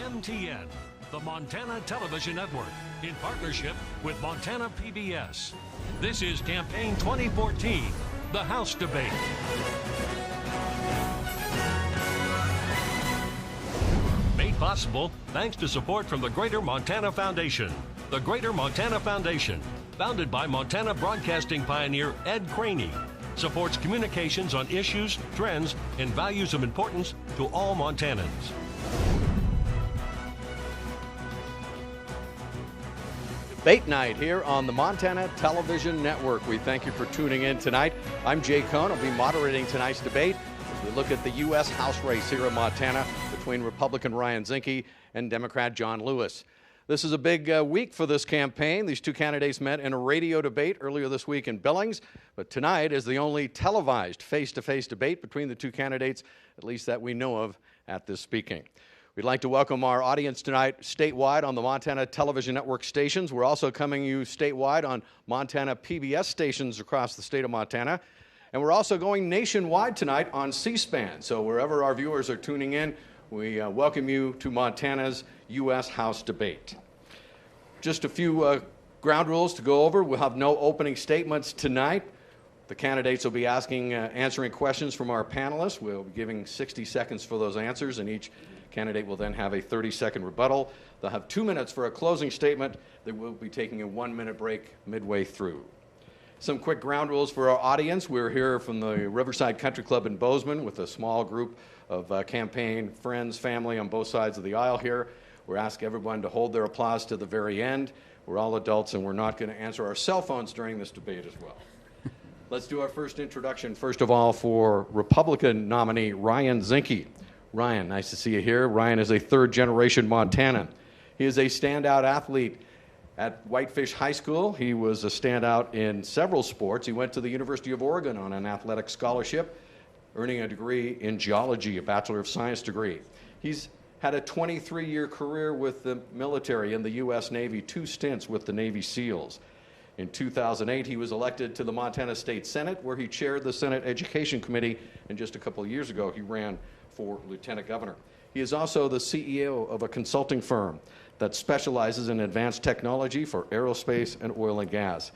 MTN, the Montana Television Network, in partnership with Montana PBS. This is Campaign 2014, the House Debate. Made possible thanks to support from the Greater Montana Foundation. The Greater Montana Foundation, founded by Montana broadcasting pioneer Ed Craney, supports communications on issues, trends, and values of importance to all Montanans. Debate night here on the Montana Television Network. We thank you for tuning in tonight. I'm Jay Cohn. I'll be moderating tonight's debate as we look at the U.S. House race here in Montana between Republican Ryan Zinke and Democrat John Lewis. This is a big week for this campaign. These two candidates met in a radio debate earlier this week in Billings, but tonight is the only televised face-to-face debate between the two candidates, at least that we know of at this speaking. We'd like to welcome our audience tonight statewide on the Montana Television Network stations. We're also coming to you statewide on Montana PBS stations across the state of Montana. And we're also going nationwide tonight on C-SPAN. So wherever our viewers are tuning in, we welcome you to Montana's U.S. House debate. Just a few ground rules to go over. We'll have no opening statements tonight. The candidates will be answering questions from our panelists. We'll be giving 60 seconds for those answers, and each candidate will then have a 30-second rebuttal. They'll have 2 minutes for a closing statement. They will be taking a 1-minute break midway through. Some quick ground rules for our audience. We're here from the Riverside Country Club in Bozeman with a small group of campaign friends, family on both sides of the aisle here. We're asking everyone to hold their applause to the very end. We're all adults, and we're not going to answer our cell phones during this debate as well. Let's do our first introduction, first of all, for Republican nominee Ryan Zinke. Ryan, nice to see you here. Ryan is a third-generation Montanan. He is a standout athlete at Whitefish High School. He was a standout in several sports. He went to the University of Oregon on an athletic scholarship, earning a degree in geology, a Bachelor of Science degree. He's had a 23-year career with the military in the U.S. Navy, 2 stints with the Navy SEALs. In 2008, he was elected to the Montana State Senate, where he chaired the Senate Education Committee, and just a couple of years ago, he ran for lieutenant governor. He is also the CEO of a consulting firm that specializes in advanced technology for aerospace and oil and gas.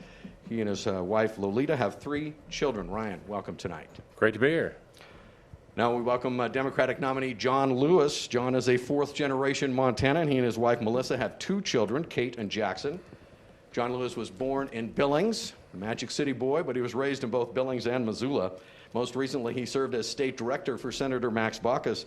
He and his wife, Lolita, have 3 children. Ryan, welcome tonight. Great to be here. Now we welcome Democratic nominee John Lewis. John is a 4th-generation Montanan. He and his wife, Melissa, have 2 children, Kate and Jackson. John Lewis was born in Billings, a Magic City boy, but he was raised in both Billings and Missoula. Most recently, he served as state director for Senator Max Baucus,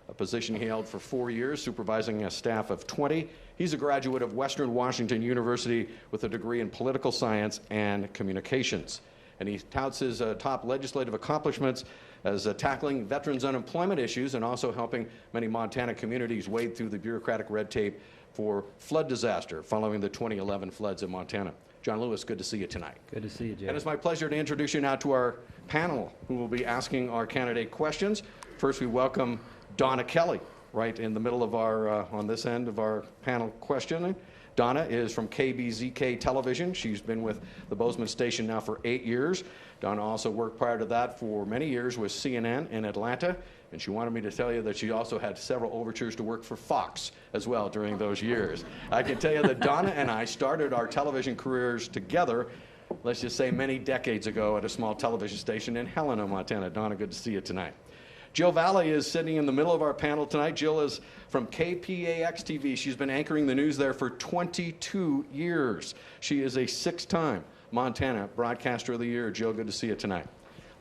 a position he held for 4 years, supervising a staff of 20. He's a graduate of Western Washington University with a degree in political science and communications. And he touts his top legislative accomplishments as tackling veterans' unemployment issues and also helping many Montana communities wade through the bureaucratic red tape for flood disaster following the 2011 floods in Montana. John Lewis, good to see you tonight. Good to see you, Jay. And it's my pleasure to introduce you now to our panel, who will be asking our candidate questions. First, we welcome Donna Kelly, right in the middle of our, on this end of our panel questioning. Donna is from KBZK Television. She's been with the Bozeman station now for 8 years. Donna also worked prior to that for many years with CNN in Atlanta, and she wanted me to tell you that she also had several overtures to work for Fox as well during those years. I can tell you that Donna and I started our television careers together, let's just say many decades ago, at a small television station in Helena, Montana. Donna, good to see you tonight. Jill Valley is sitting in the middle of our panel tonight. Jill is from KPAX TV. She's been anchoring the news there for 22 years. She is a 6-time Montana Broadcaster of the Year. Jill, good to see you tonight.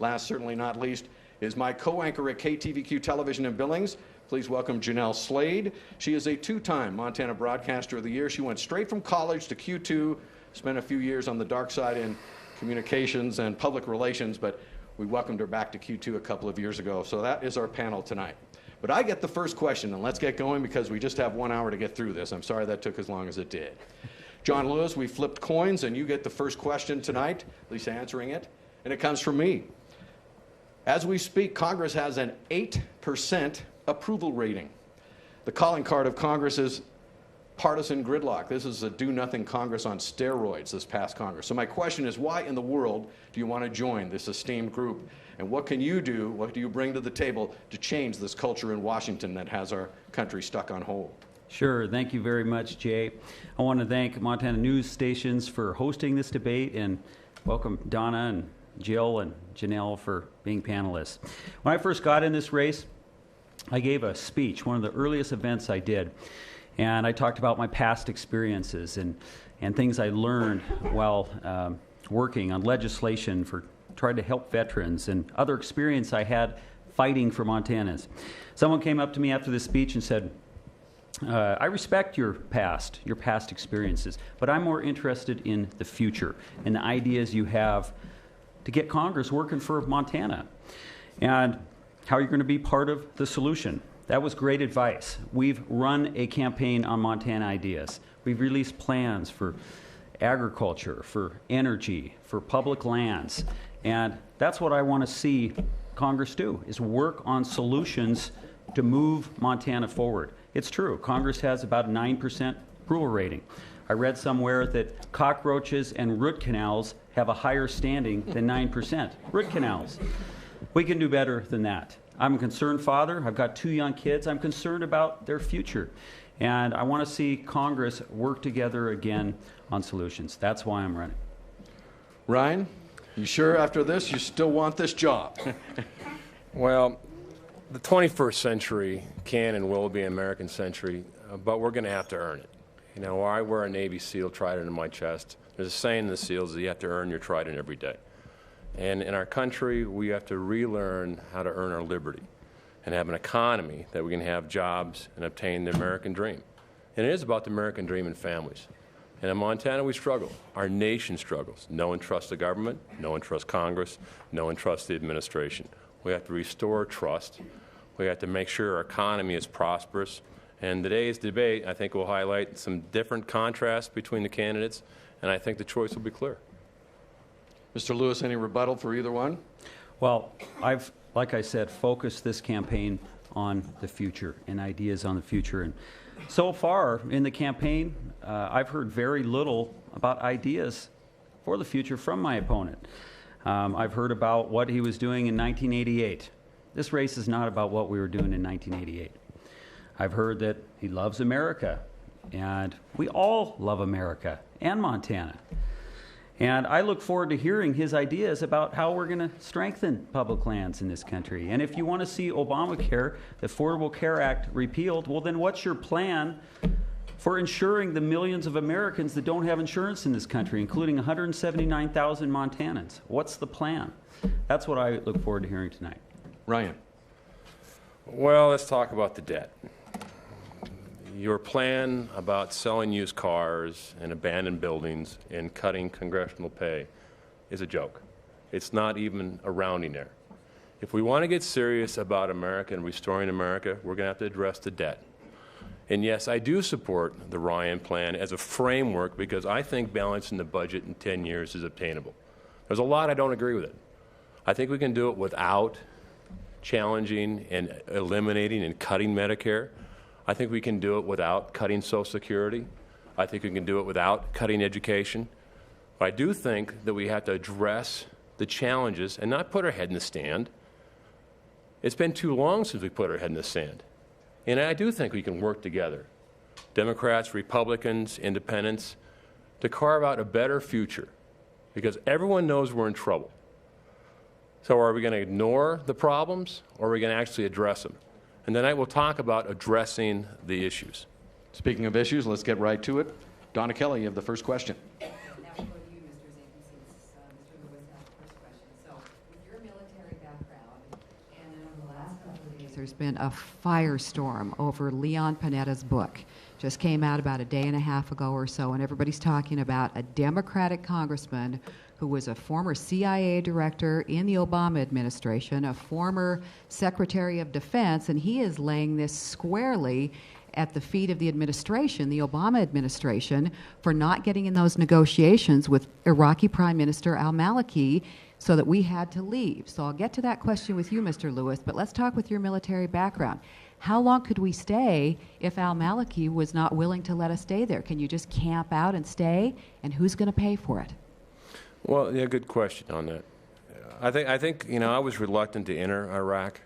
Last, certainly not least, is my co-anchor at KTVQ Television in Billings. Please welcome Janelle Slade. She is a 2-time Montana Broadcaster of the Year. She went straight from college to Q2, spent a few years on the dark side in communications and public relations, but we welcomed her back to Q2 a couple of years ago. So that is our panel tonight. But I get the first question, and let's get going because we just have 1 hour to get through this. I'm sorry that took as long as it did. John Lewis, we flipped coins, and you get the first question tonight, at least answering it, and it comes from me. As we speak, Congress has an 8% approval rating. The calling card of Congress is partisan gridlock. This is a do-nothing Congress on steroids, this past Congress. So my question is, why in the world do you want to join this esteemed group? And what can you do, what do you bring to the table to change this culture in Washington that has our country stuck on hold? Sure. Thank you very much, Jay. I want to thank Montana news stations for hosting this debate, and welcome Donna and Jill and Janelle for being panelists. When I first got in this race, I gave a speech, one of the earliest events I did, and I talked about my past experiences and things I learned while working on legislation for trying to help veterans and other experience I had fighting for Montanans. Someone came up to me after this speech and said, I respect your past experiences, but I'm more interested in the future and the ideas you have to get Congress working for Montana and how you're going to be part of the solution. That was great advice. We've run a campaign on Montana ideas. We've released plans for agriculture, for energy, for public lands, and that's what I want to see Congress do, is work on solutions to move Montana forward. It's true, Congress has about a 9% approval rating. I read somewhere that cockroaches and root canals have a higher standing than 9%. Root canals. We can do better than that. I'm a concerned father. I've got 2 young kids. I'm concerned about their future. And I want to see Congress work together again on solutions. That's why I'm running. Ryan, you sure after this you still want this job? Well, the 21st century can and will be an American century, but we're going to have to earn it. You know, I wear a Navy SEAL trident in my chest. There's a saying in the SEALs that you have to earn your trident every day. And in our country, we have to relearn how to earn our liberty and have an economy that we can have jobs and obtain the American dream. And it is about the American dream and families. And in Montana, we struggle. Our nation struggles. No one trusts the government. No one trusts Congress. No one trusts the administration. We have to restore trust. We have to make sure our economy is prosperous. And today's debate, I think, will highlight some different contrasts between the candidates, and I think the choice will be clear. Mr. Lewis, any rebuttal for either one? Well, I've, like I said, focused this campaign on the future and ideas on the future. And so far in the campaign, I've heard very little about ideas for the future from my opponent. I've heard about what he was doing in 1988. This race is not about what we were doing in 1988. I've heard that he loves America, and we all love America and Montana. And I look forward to hearing his ideas about how we're going to strengthen public lands in this country. And if you want to see Obamacare, the Affordable Care Act, repealed, well, then what's your plan for ensuring the millions of Americans that don't have insurance in this country, including 179,000 Montanans? What's the plan? That's what I look forward to hearing tonight. Ryan. Well, let's talk about the debt. Your plan about selling used cars and abandoned buildings and cutting congressional pay is a joke. It's not even a rounding error. If we want to get serious about America and restoring America, we're going to have to address the debt. And yes, I do support the Ryan plan as a framework because I think balancing the budget in 10 years is obtainable. There's a lot I don't agree with it. I think we can do it without challenging and eliminating and cutting Medicare. I think we can do it without cutting Social Security. I think we can do it without cutting education. But I do think that we have to address the challenges and not put our head in the sand. It's been too long since we put our head in the sand. And I do think we can work together, Democrats, Republicans, independents, to carve out a better future because everyone knows we're in trouble. So are we going to ignore the problems or are we going to actually address them? And tonight we'll talk about addressing the issues. Speaking of issues, let's get right to it. Donna Kelly, you have the first question. Now we'll go to you, Mr. Zinke, since Mr. Lewis asked the first question. So, with your military background, and then over the last couple of days, there's been a firestorm over Leon Panetta's book. Just came out about a day and a half ago or so, and everybody's talking about a Democratic congressman who was a former CIA director in the Obama administration, a former Secretary of Defense, and he is laying this squarely at the feet of the administration, the Obama administration, for not getting in those negotiations with Iraqi Prime Minister al-Maliki so that we had to leave. So I'll get to that question with you, Mr. Lewis, but let's talk with your military background. How long could we stay if al-Maliki was not willing to let us stay there? Can you just camp out and stay? And who's going to pay for it? Well, yeah, good question on that. I think I was reluctant to enter Iraq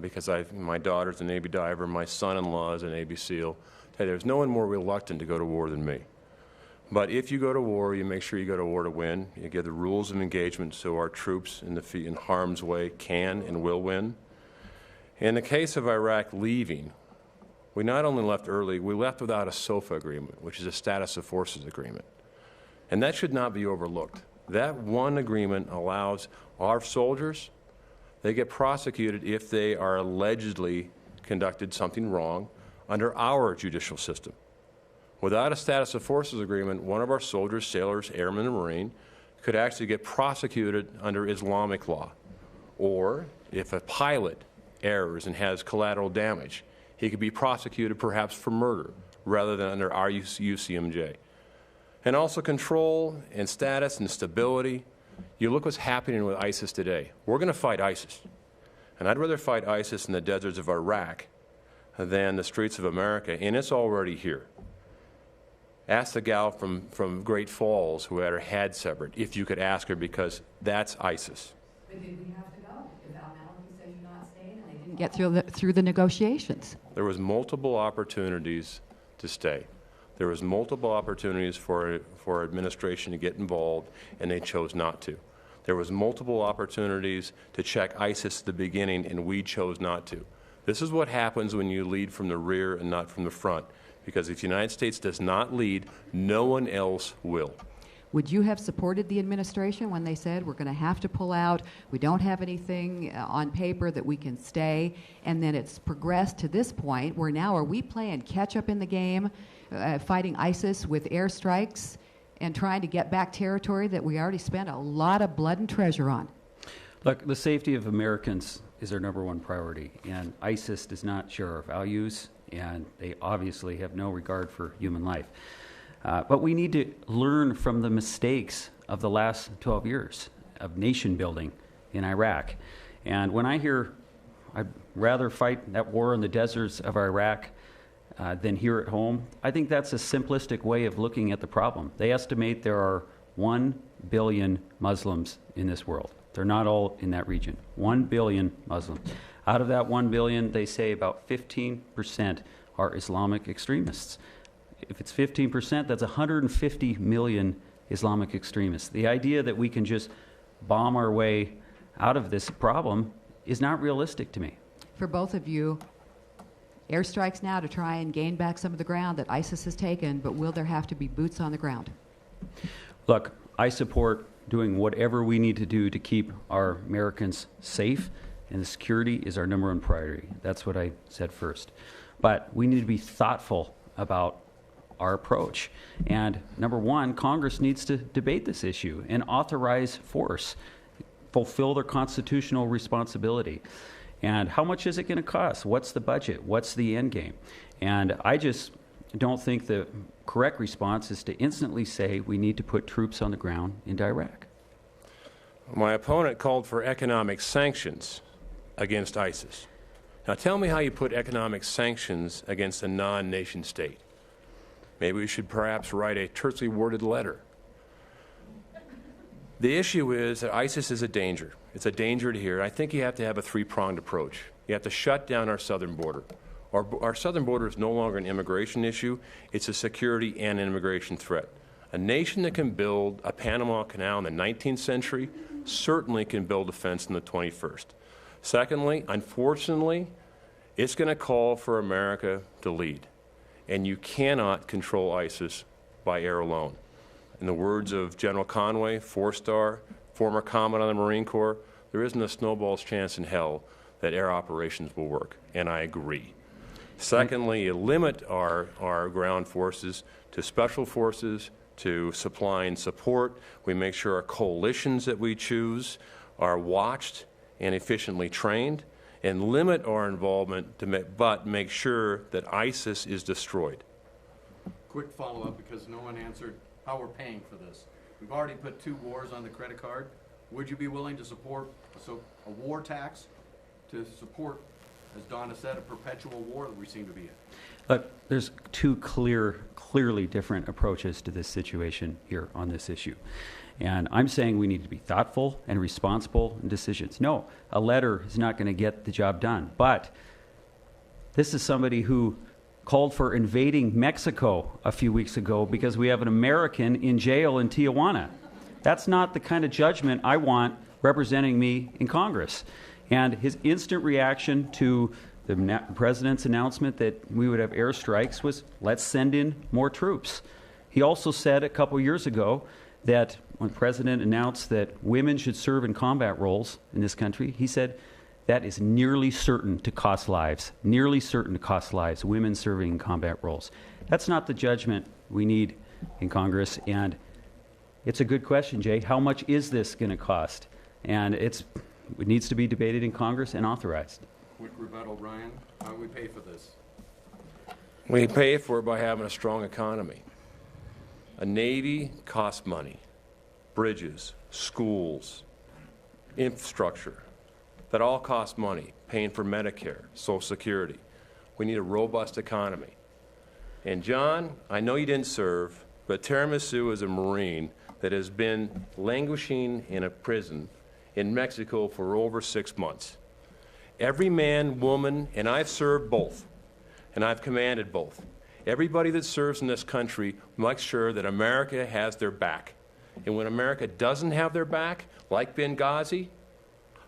because my daughter's a Navy diver, my son-in-law is a Navy SEAL. Hey, there's no one more reluctant to go to war than me. But if you go to war, you make sure you go to war to win. You give the rules of engagement so our troops in harm's way can and will win. In the case of Iraq leaving, we not only left early, we left without a SOFA agreement, which is a status of forces agreement. And that should not be overlooked. That one agreement allows our soldiers, they get prosecuted if they are allegedly conducted something wrong under our judicial system. Without a status of forces agreement, one of our soldiers, sailors, airmen, and Marine could actually get prosecuted under Islamic law. Or if a pilot errs and has collateral damage, he could be prosecuted perhaps for murder rather than under our UCMJ. And also control and status and stability. You look what's happening with ISIS today. We're going to fight ISIS. And I'd rather fight ISIS in the deserts of Iraq than the streets of America, and it's already here. Ask the gal from Great Falls who had her head severed, if you could ask her, because that's ISIS. But did we have to go? If Al-Maliki said you're not staying and they didn't get through the negotiations? There was multiple opportunities to stay. There was multiple opportunities for administration to get involved, and they chose not to. There was multiple opportunities to check ISIS at the beginning, and we chose not to. This is what happens when you lead from the rear and not from the front. Because if the United States does not lead, no one else will. Would you have supported the administration when they said we're going to have to pull out, we don't have anything on paper that we can stay, and then it's progressed to this point where now are we playing catch up in the game, fighting ISIS with airstrikes and trying to get back territory that we already spent a lot of blood and treasure on? Look, the safety of Americans is our number one priority, and ISIS does not share our values, and they obviously have no regard for human life. But we need to learn from the mistakes of the last 12 years of nation building in Iraq. And when I hear I'd rather fight that war in the deserts of Iraq than here at home, I think that's a simplistic way of looking at the problem. They estimate there are 1 billion Muslims in this world. They're not all in that region. 1 billion Muslims. Out of that 1 billion, they say about 15% are Islamic extremists. If it's 15%, that's 150 million Islamic extremists. The idea that we can just bomb our way out of this problem is not realistic to me. For both of you, airstrikes now to try and gain back some of the ground that ISIS has taken, but will there have to be boots on the ground? Look, I support doing whatever we need to do to keep our Americans safe, and the security is our number one priority. That's what I said first. But we need to be thoughtful about our approach. And number one, Congress needs to debate this issue and authorize force, fulfill their constitutional responsibility. And how much is it going to cost? What's the budget? What's the end game? And I just don't think the correct response is to instantly say we need to put troops on the ground into Iraq. My opponent called for economic sanctions against ISIS. Now tell me how you put economic sanctions against a non-nation state. Maybe we should perhaps write a tersely worded letter. The issue is that ISIS is a danger. It's a danger to here. I think you have to have a three-pronged approach. You have to shut down our southern border. Our southern border is no longer an immigration issue. It's a security and an immigration threat. A nation that can build a Panama Canal in the 19th century certainly can build a fence in the 21st. Secondly, unfortunately, it's going to call for America to lead. And you cannot control ISIS by air alone. In the words of General Conway, four-star, former Commandant of the Marine Corps, there isn't a snowball's chance in hell that air operations will work, and I agree. Secondly, you limit our ground forces to special forces, to supplying support. We make sure our coalitions that we choose are watched and efficiently trained, and limit our involvement, but make sure that ISIS is destroyed. Quick follow-up, because no one answered how we're paying for this. We've already put 2 wars on the credit card. Would you be willing to support a war tax to support, as Donna said, a perpetual war that we seem to be in? Look, there's 2 clearly different approaches to this situation here on this issue. And I'm saying we need to be thoughtful and responsible in decisions. No, a letter is not going to get the job done. But this is somebody who called for invading Mexico a few weeks ago because we have an American in jail in Tijuana. That's not the kind of judgment I want representing me in Congress. And his instant reaction to the president's announcement that we would have airstrikes was, let's send in more troops. He also said a couple years ago that when the president announced that women should serve in combat roles in this country, he said, that is nearly certain to cost lives, women serving in combat roles. That's not the judgment we need in Congress, and it's a good question, Jay. How much is this going to cost? And it needs to be debated in Congress and authorized. Quick rebuttal, Ryan. How do we pay for this? We pay for it by having a strong economy. A Navy costs money. Bridges, schools, infrastructure. That all costs money, paying for Medicare, Social Security. We need a robust economy. And John, I know you didn't serve, but Tiramisu is a Marine that has been languishing in a prison in Mexico for over 6 months. Every man, woman, and I've served both, and I've commanded both. Everybody that serves in this country makes sure that America has their back. And when America doesn't have their back, like Benghazi,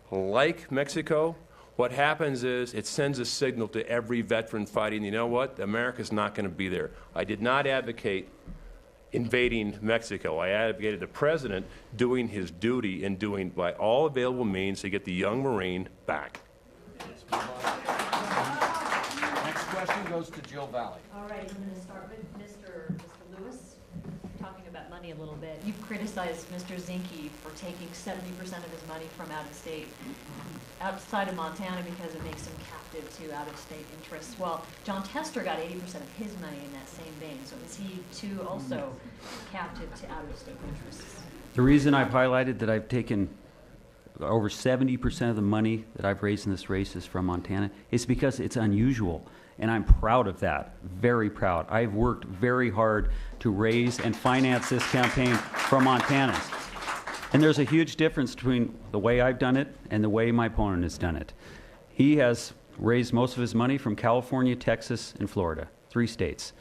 like Mexico, what happens is it sends a signal to every veteran fighting, you know what, America's not going to be there. I did not advocate invading Mexico. I advocated the president doing his duty and doing by all available means to get the young Marine back. Next question goes to Jill Valley. All right, I'm going to start with Mr. Lewis, talking about money a little bit. You've criticized Mr. Zinke for taking 70% of his money from out of state, outside of Montana, because it makes him captive to out-of-state interests. Well, John Tester got 80% of his money in that same vein, so is he too also captive to out-of-state interests? The reason I've highlighted that I've taken over 70% of the money that I've raised in this race is from Montana is because it's unusual, and I'm proud of that, very proud. I've worked very hard to raise and finance this campaign from Montanans. And there's a huge difference between the way I've done it and the way my opponent has done it. He has raised most of his money from California, Texas, and Florida, 3 states.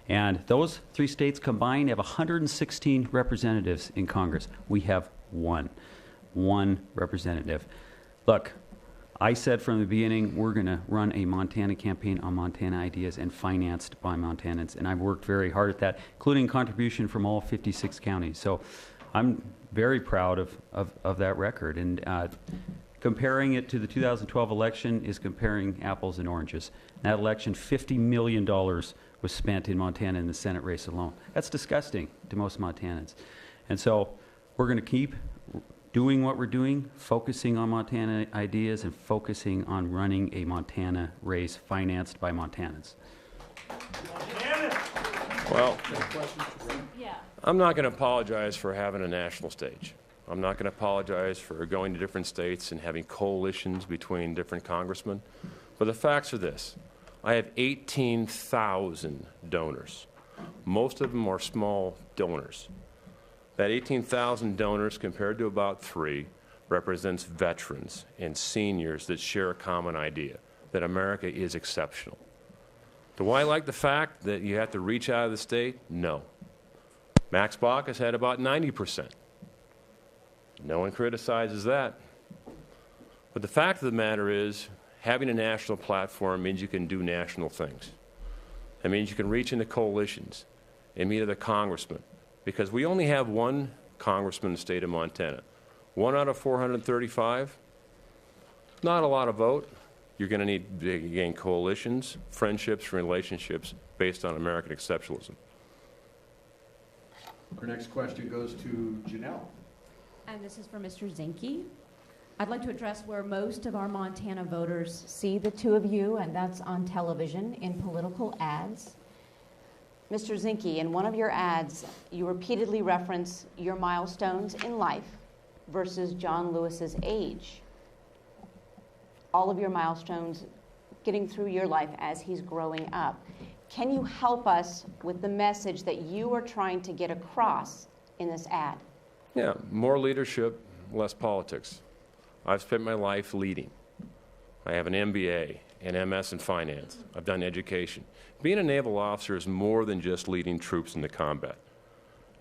And those 3 states combined have 116 representatives in Congress. We have one representative. Look, I said from the beginning, we're going to run a Montana campaign on Montana ideas and financed by Montanans, and I've worked very hard at that, including contribution from all 56 counties. So I'm very proud of that record, and comparing it to the 2012 election is comparing apples and oranges. In that election, $50 million was spent in Montana in the Senate race alone. That's disgusting to most Montanans. And so we're going to keep doing what we're doing, focusing on Montana ideas and focusing on running a Montana race financed by Montanans. Well, I'm not going to apologize for having a national stage. I'm not going to apologize for going to different states and having coalitions between different congressmen. But the facts are this. I have 18,000 donors. Most of them are small donors. That 18,000 donors compared to about 3 represents veterans and seniors that share a common idea, that America is exceptional. Do I like the fact that you have to reach out of the state? No. Max Bach has had about 90%. No one criticizes that. But the fact of the matter is, having a national platform means you can do national things. It means you can reach into coalitions and meet other congressmen. Because we only have 1 congressman in the state of Montana. 1 out of 435, not a lot of vote. You're going to need to gain coalitions, friendships, relationships based on American exceptionalism. Our next question goes to Janelle. And this is for Mr. Zinke. I'd like to address where most of our Montana voters see the 2 of you, and that's on television in political ads. Mr. Zinke, in one of your ads, you repeatedly reference your milestones in life versus John Lewis's age. All of your milestones getting through your life as he's growing up. Can you help us with the message that you are trying to get across in this ad? Yeah, more leadership, less politics. I've spent my life leading. I have an MBA, an MS in finance. I've done education. Being a naval officer is more than just leading troops into combat.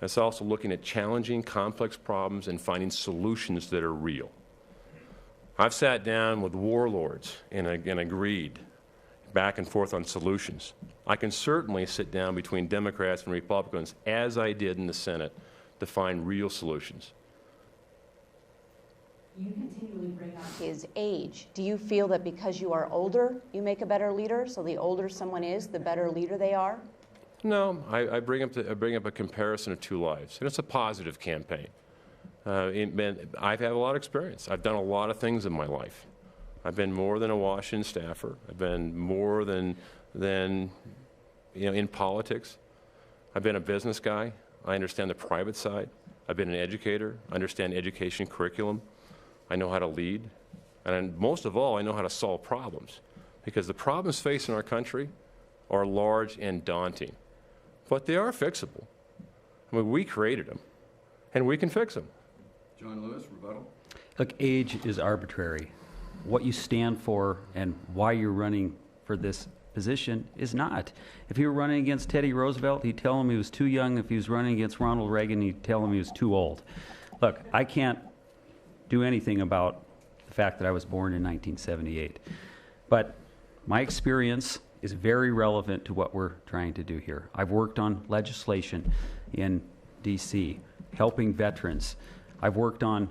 It's also looking at challenging, complex problems and finding solutions that are real. I've sat down with warlords and agreed back and forth on solutions. I can certainly sit down between Democrats and Republicans, as I did in the Senate, to find real solutions. You continually bring up his age. Do you feel that because you are older, you make a better leader? So the older someone is, the better leader they are? No, I bring up a comparison of two lives, and it's a positive campaign. I've had a lot of experience. I've done a lot of things in my life. I've been more than a Washington staffer. I've been more than in politics. I've been a business guy. I understand the private side. I've been an educator. I understand education curriculum. I know how to lead. And most of all, I know how to solve problems. Because the problems facing our country are large and daunting. But they are fixable. I mean, we created them. And we can fix them. John Lewis, rebuttal. Look, age is arbitrary. What you stand for and why you're running for this position is not. If he were running against Teddy Roosevelt, he'd tell him he was too young. If he was running against Ronald Reagan, he'd tell him he was too old. Look, I can't do anything about the fact that I was born in 1978. But my experience is very relevant to what we're trying to do here. I've worked on legislation in D.C., helping veterans. I've worked on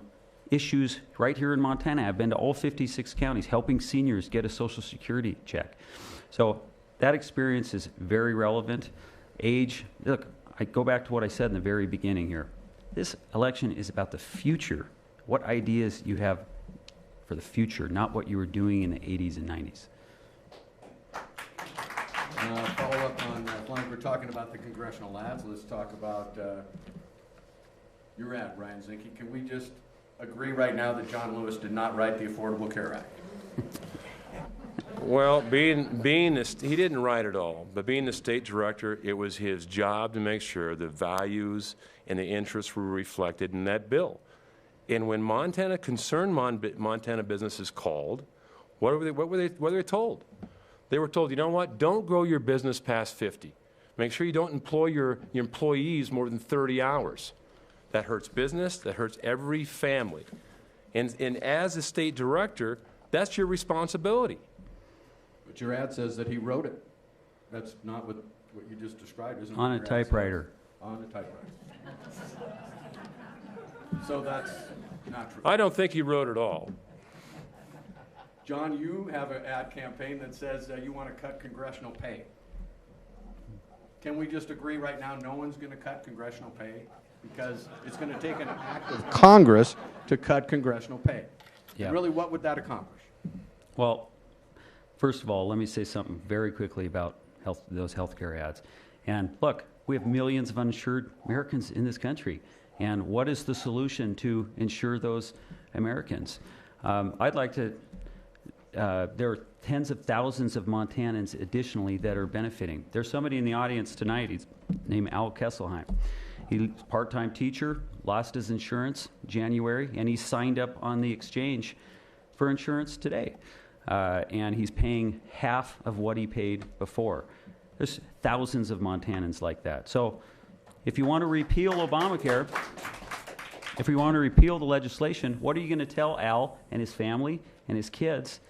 issues right here in Montana. I've been to all 56 counties, helping seniors get a Social Security check. So that experience is very relevant. Age, look, I go back to what I said in the very beginning here. This election is about the future, what ideas you have for the future, not what you were doing in the 80s and 90s. Follow up on, as long as we're talking about the congressional ads, let's talk about your ad, Ryan Zinke. Can we just agree right now that John Lewis did not write the Affordable Care Act? Well, he didn't write it all, but being the state director, it was his job to make sure the values and the interests were reflected in that bill. And when concerned Montana businesses called, what were they told? They were told, you know what, don't grow your business past 50. Make sure you don't employ your employees more than 30 hours. That hurts business, that hurts every family. And as a state director, that's your responsibility. But your ad says that he wrote it. That's not what you just described, isn't it? On a typewriter. On a typewriter. So that's not true. I don't think he wrote it all. John, you have an ad campaign that says you want to cut congressional pay. Can we just agree right now no one's going to cut congressional pay? Because it's going to take an act of Congress to cut congressional pay. Yeah. Really, what would that accomplish? Well, first of all, let me say something very quickly about those healthcare ads. And look, we have millions of uninsured Americans in this country. And what is the solution to insure those Americans? I'd like to, there are tens of thousands of Montanans additionally that are benefiting. There's somebody in the audience tonight, he's named Al Kesselheim. He's a part-time teacher, lost his insurance January, and he signed up on the exchange for insurance today. And he's paying half of what he paid before. There's thousands of Montanans like that. So if you want to repeal Obamacare, if you want to repeal the legislation, what are you going to tell Al and his family and his kids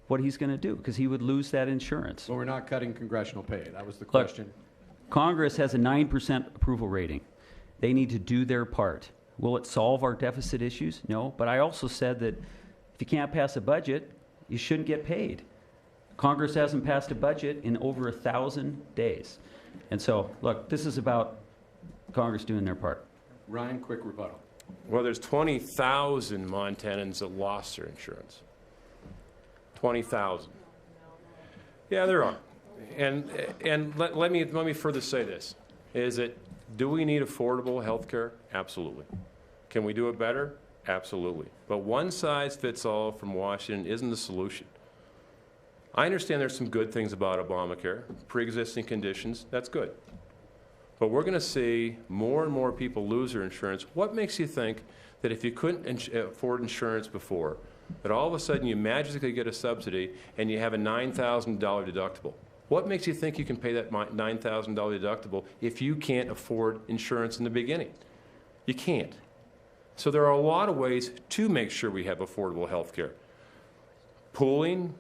what he's going to do? Because he would lose that insurance. Well, we're not cutting congressional pay. That was the question. Look, Congress has a 9% approval rating. They need to do their part. Will it solve our deficit issues? No. But I also said that if you can't pass a budget, you shouldn't get paid. Congress hasn't passed a budget in over 1,000 days. And so, look, this is about Congress doing their part. Ryan, quick rebuttal. Well, there's 20,000 Montanans that lost their insurance. 20,000. Yeah, there are. And let me further say this, is that do we need affordable health care? Absolutely. Can we do it better? Absolutely. But one size fits all from Washington isn't the solution. I understand there's some good things about Obamacare, pre-existing conditions, that's good. But we're going to see more and more people lose their insurance. What makes you think that if you couldn't afford insurance before, that all of a sudden you magically get a subsidy and you have a $9,000 deductible? What makes you think you can pay that $9,000 deductible if you can't afford insurance in the beginning? You can't. So there are a lot of ways to make sure we have affordable health care. Pooling,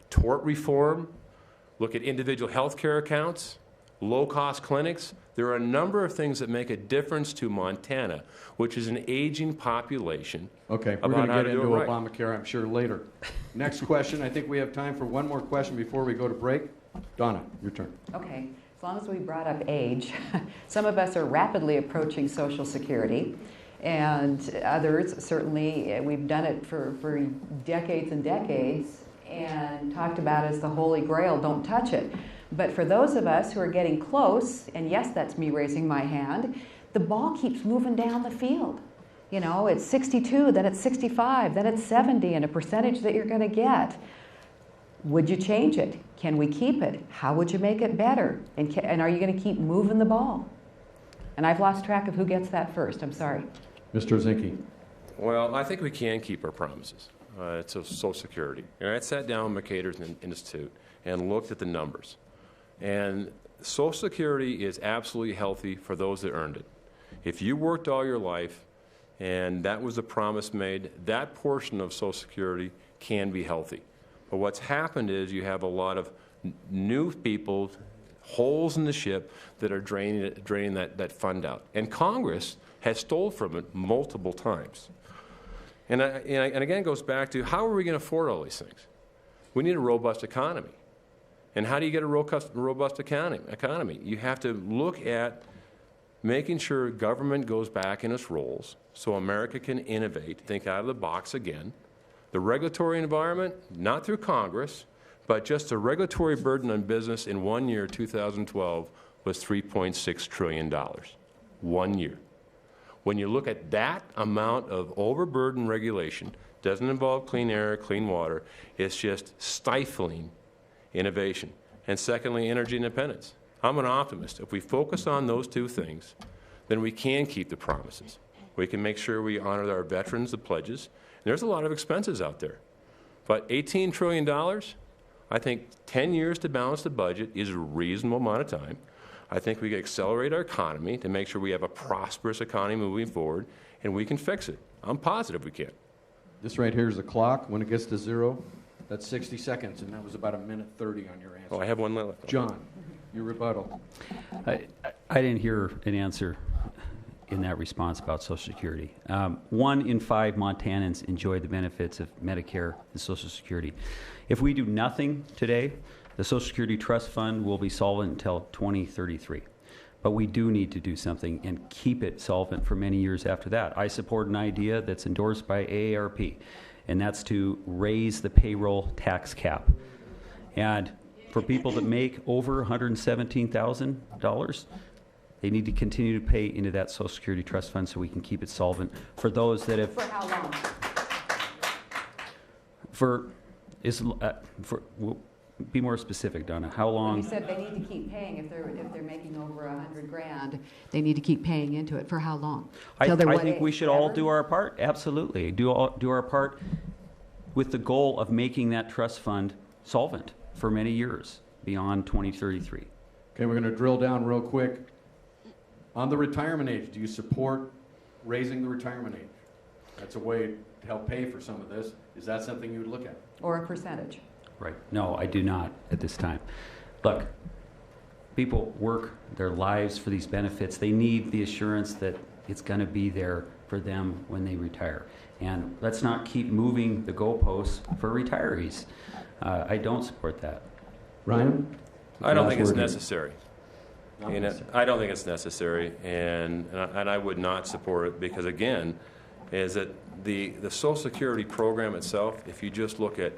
tort reform, look at individual health care accounts, low-cost clinics. There are a number of things that make a difference to Montana, which is an aging population. Okay, we're going to get into right. Obamacare, I'm sure, later. Next question. I think we have time for one more question before we go to break. Donna, your turn. Okay, as long as we brought up age, some of us are rapidly approaching Social Security, and others, certainly, we've done it for decades and decades, and talked about as the Holy Grail, don't touch it. But for those of us who are getting close, and yes, that's me raising my hand, the ball keeps moving down the field. You know, it's 62, then it's 65, then it's 70, and a percentage that you're going to get. Would you change it? Can we keep it? How would you make it better? And are you going to keep moving the ball? And I've lost track of who gets that first. I'm sorry. Mr. Zinke. Well, I think we can keep our promises. It's Social Security. And I sat down with McCater's Institute and looked at the numbers. And Social Security is absolutely healthy for those that earned it. If you worked all your life and that was the promise made, that portion of Social Security can be healthy. But what's happened is you have a lot of new people, holes in the ship, that are draining that fund out. And Congress has stole from it multiple times. And again, it goes back to how are we going to afford all these things? We need a robust economy. And how do you get a robust economy? You have to look at making sure government goes back in its roles so America can innovate, think out of the box again. The regulatory environment, not through Congress, but just the regulatory burden on business in 1 year, 2012, was $3.6 trillion. 1 year. When you look at that amount of overburdened regulation, doesn't involve clean air, clean water, it's just stifling innovation. And secondly, energy independence. I'm an optimist. If we focus on those two things, then we can keep the promises. We can make sure we honor our veterans, the pledges. And there's a lot of expenses out there. But $18 trillion, I think 10 years to balance the budget is a reasonable amount of time. I think we can accelerate our economy to make sure we have a prosperous economy moving forward, and we can fix it. I'm positive we can. This right here is the clock. When it gets to zero, that's 60 seconds, and that was about 1:30 on your answer. Oh, I have one left. John, your rebuttal. I didn't hear an answer in that response about Social Security. 1 in 5 Montanans enjoy the benefits of Medicare and Social Security. If we do nothing today, the Social Security Trust Fund will be solvent until 2033. But we do need to do something and keep it solvent for many years after that. I support an idea that's endorsed by AARP, and that's to raise the payroll tax cap. And for people that make over $117,000, they need to continue to pay into that Social Security Trust Fund so we can keep it solvent. For those that have... For how long? Be more specific, Donna. How long? You said they need to keep paying if they're making over $100,000. They need to keep paying into it for how long? I Till they're what think we age? should all Ever? do our part. Absolutely, do our part with the goal of making that trust fund solvent for many years beyond 2033. Okay, we're going to drill down real quick. On the retirement age, do you support raising the retirement age? That's a way to help pay for some of this. Is that something you would look at? Or a percentage? Right. No, I do not at this time. Look, people work their lives for these benefits. They need the assurance that it's going to be there for them when they retire. And let's not keep moving the goalposts for retirees. I don't support that. Ryan? I don't think it's necessary. Not You know, necessary. I don't think it's necessary, and I would not support it because, again, is that the Social Security program itself, if you just look at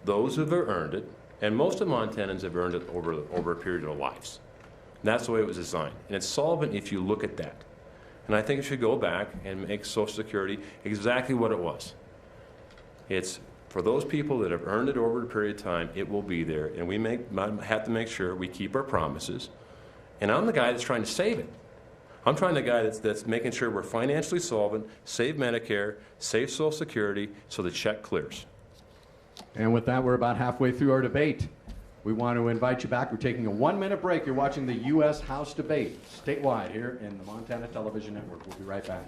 those who have earned it, and most of Montanans have earned it over a period of their lives. And that's the way it was designed. And it's solvent if you look at that. And I think it should go back and make Social Security exactly what it was. It's for those people that have earned it over a period of time, it will be there. And we have to make sure we keep our promises And I'm the guy that's trying to save it. I'm trying the guy that's making sure we're financially solvent, save Medicare, save Social Security, so the check clears. And with that, we're about halfway through our debate. We want to invite you back. We're taking a 1-minute break. You're watching the U.S. House debate statewide here in the Montana Television Network. We'll be right back.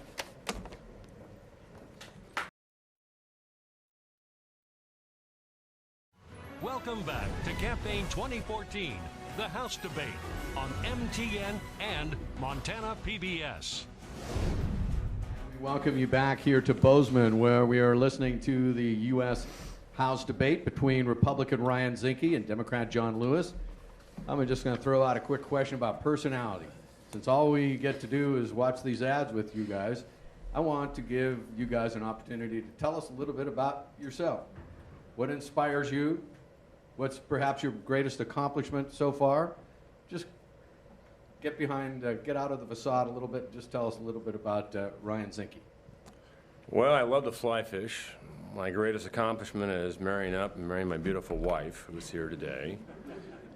Welcome back to Campaign 2014, the House debate on MTN and Montana PBS. We welcome you back here to Bozeman, where we are listening to the U.S. House debate between Republican Ryan Zinke and Democrat John Lewis. I'm just going to throw out a quick question about personality. Since all we get to do is watch these ads with you guys, I want to give you guys an opportunity to tell us a little bit about yourself. What inspires you? What's perhaps your greatest accomplishment so far? Just get out of the facade a little bit. Just tell us a little bit about Ryan Zinke. Well, I love to fly fish. My greatest accomplishment is marrying my beautiful wife, who's here today.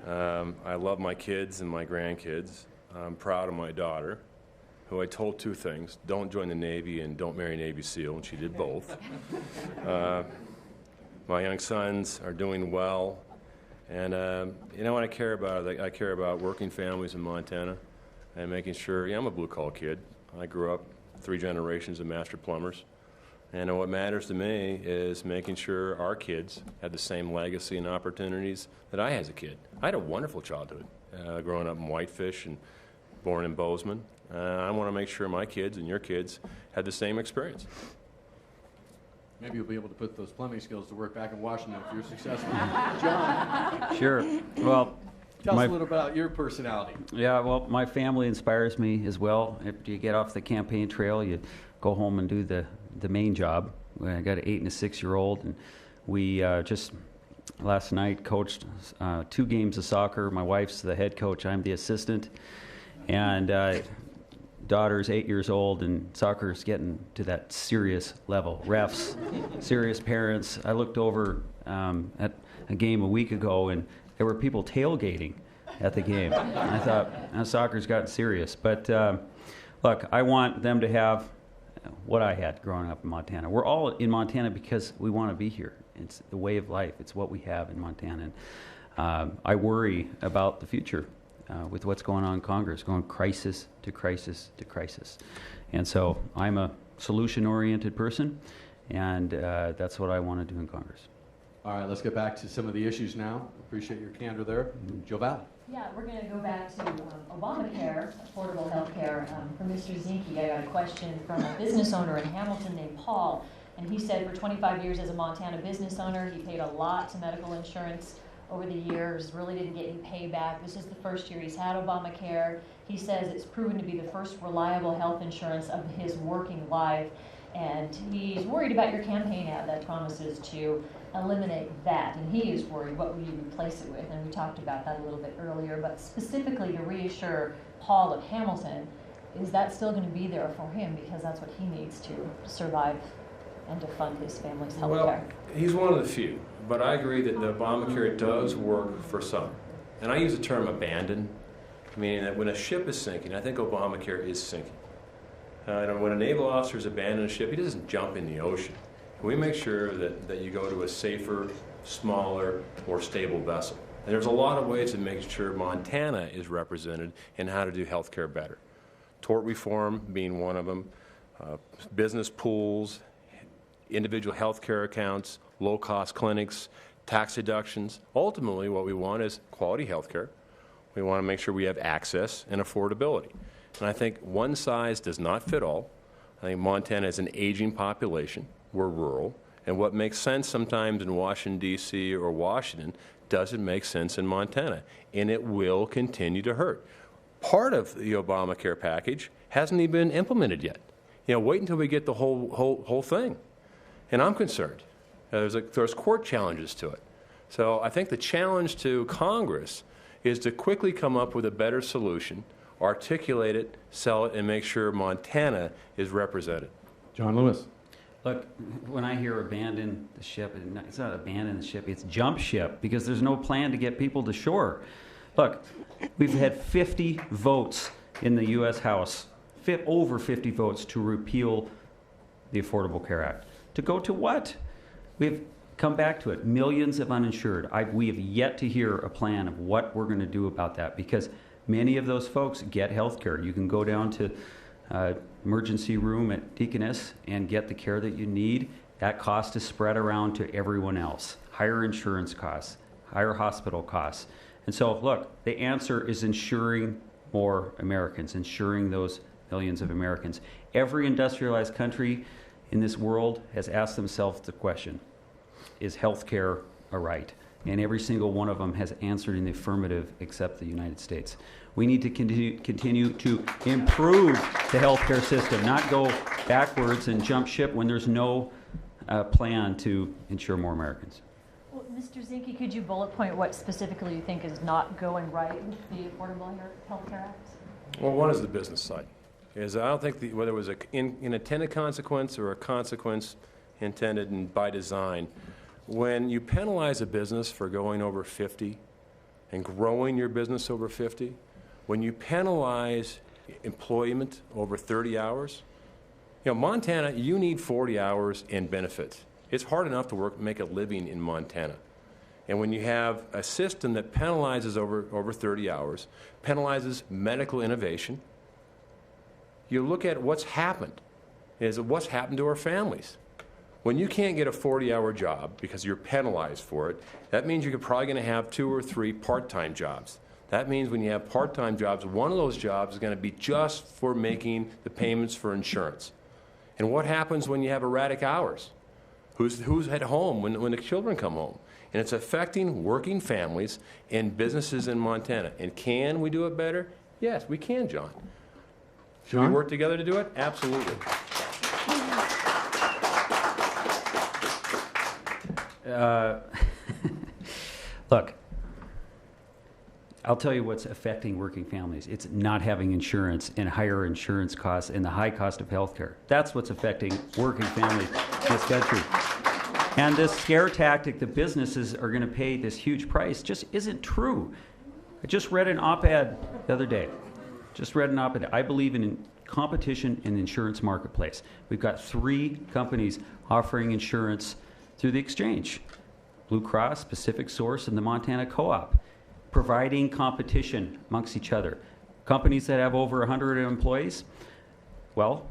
I love my kids and my grandkids. I'm proud of my daughter, who I told two things: don't join the Navy and don't marry a Navy SEAL, and she did both. My young sons are doing well. And you know what I care about? I care about working families in Montana and making sure, I'm a blue-collar kid. I grew up 3 generations of master plumbers. And what matters to me is making sure our kids have the same legacy and opportunities that I had as a kid. I had a wonderful childhood, growing up in Whitefish and born in Bozeman. I want to make sure my kids and your kids had the same experience. Maybe you'll be able to put those plumbing skills to work back in Washington if you're successful. John. Sure. Well, tell us a little about your personality. Yeah, well, my family inspires me as well. If you get off the campaign trail, you go home and do the main job. I got an 8 and a 6-year-old, and we just last night coached 2 games of soccer. My wife's the head coach. I'm the assistant. And daughter's 8 years old, and soccer's getting to that serious level. Refs, serious parents. I looked over at a game a week ago, and there were people tailgating at the game. And I thought, soccer's gotten serious. But look, I want them to have what I had growing up in Montana. We're all in Montana because we want to be here. It's the way of life. It's what we have in Montana. And I worry about the future. With what's going on in Congress, going crisis to crisis to crisis. And so I'm a solution-oriented person, and that's what I want to do in Congress. All right, let's get back to some of the issues now. Appreciate your candor there. Joe Val. Yeah, we're going to go back to Obamacare, affordable health care. For Mr. Zinke, I got a question from a business owner in Hamilton named Paul, and he said for 25 years as a Montana business owner, he paid a lot to medical insurance over the years, really didn't get any payback. This is the first year he's had Obamacare. He says it's proven to be the first reliable health insurance of his working life, and he's worried about your campaign ad that promises to eliminate that, and he is worried what will you replace it with, and we talked about that a little bit earlier, but specifically to reassure Paul of Hamilton, is that still going to be there for him, because that's what he needs to survive and to fund his family's health care? Well, he's one of the few, but I agree that the Obamacare does work for some. And I use the term abandon, meaning that when a ship is sinking, I think Obamacare is sinking. And when a naval officer is abandoning a ship, he doesn't jump in the ocean. We make sure that you go to a safer, smaller, more stable vessel. And there's a lot of ways to make sure Montana is represented in how to do health care better. Tort reform being one of them, business pools, individual health care accounts, low-cost clinics, tax deductions. Ultimately, what we want is quality health care. We want to make sure we have access and affordability. And I think one size does not fit all. I think Montana has an aging population. We're rural. And what makes sense sometimes in Washington, D.C. or Washington doesn't make sense in Montana. And it will continue to hurt. Part of the Obamacare package hasn't even been implemented yet. Wait until we get the whole thing. And I'm concerned. There's court challenges to it. So I think the challenge to Congress is to quickly come up with a better solution, articulate it, sell it, and make sure Montana is represented. John Lewis. Look, when I hear abandon the ship, it's not abandon the ship, it's jump ship, because there's no plan to get people to shore. Look, we've had 50 votes in the U.S. House, over 50 votes to repeal the Affordable Care Act. To go to what? We've come back to it. Millions of uninsured. We have yet to hear a plan of what we're going to do about that, because many of those folks get health care. You can go down to emergency room at Deaconess and get the care that you need. That cost is spread around to everyone else. Higher insurance costs, higher hospital costs. And so, look, the answer is insuring more Americans, insuring those millions of Americans. Every industrialized country in this world has asked themselves the question, is health care a right? And every single one of them has answered in the affirmative except the United States. We need to continue to improve the healthcare system, not go backwards and jump ship when there's no plan to insure more Americans. Well, Mr. Zinke, could you bullet point what specifically you think is not going right with the Affordable Health Care Act? Well, one is the business side. I don't think whether it was an intended consequence or a consequence intended and by design, when you penalize a business for going over 50 and growing your business over 50, when you penalize employment over 30 hours, Montana, you need 40 hours in benefits. It's hard enough to make a living in Montana. And when you have a system that penalizes over 30 hours, penalizes medical innovation, you look at what's happened. What's happened to our families? When you can't get a 40-hour job because you're penalized for it, that means you're probably going to have 2 or 3 part-time jobs. That means when you have part-time jobs, one of those jobs is going to be just for making the payments for insurance. And what happens when you have erratic hours? Who's at home when the children come home? And it's affecting working families and businesses in Montana. And can we do it better? Yes, we can, John. Should we work together to do it? Absolutely. Look, I'll tell you what's affecting working families. It's not having insurance and higher insurance costs and the high cost of health care. That's what's affecting working families in this country. And this scare tactic that businesses are going to pay this huge price just isn't true. I just read an op-ed the other day. I believe in competition in the insurance marketplace. We've got 3 companies offering insurance through the exchange: Blue Cross, Pacific Source, and the Montana Co-op, providing competition amongst each other. Companies that have over 100 employees, well,